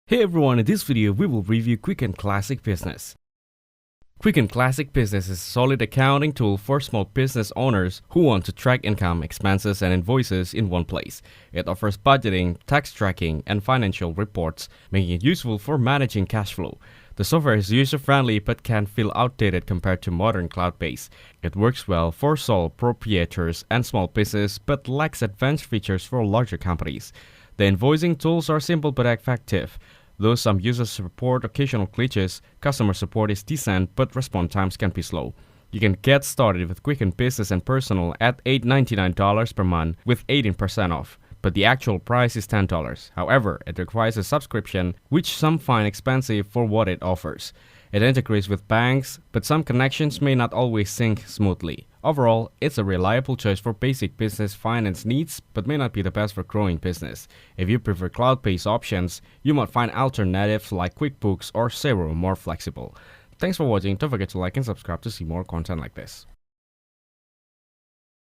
Hey everyone, in this video we will review Quicken Classic Business. Quicken Classic Business is a solid accounting tool for small business owners who want to track income, expenses, and invoices in one place. It offers budgeting, tax tracking, and financial reports, making it useful for managing cash flow. The software is user-friendly but can feel outdated compared to modern cloud-based. It works well for sole proprietors and small business but lacks advanced features for larger companies. The invoicing tools are simple but effective. Though some users report occasional glitches, customer support is decent but response times can be slow. You can get started with Quicken Business and Personal at $8.99 per month with 18% off, but the actual price is $10. However, it requires a subscription, which some find expensive for what it offers. It integrates with banks, but some connections may not always sync smoothly. Overall, it's a reliable choice for basic business finance needs, but may not be the best for growing business. If you prefer cloud-based options, you might find alternatives like QuickBooks or Xero more flexible. Thanks for watching. Don't forget to like and subscribe to see more content like this.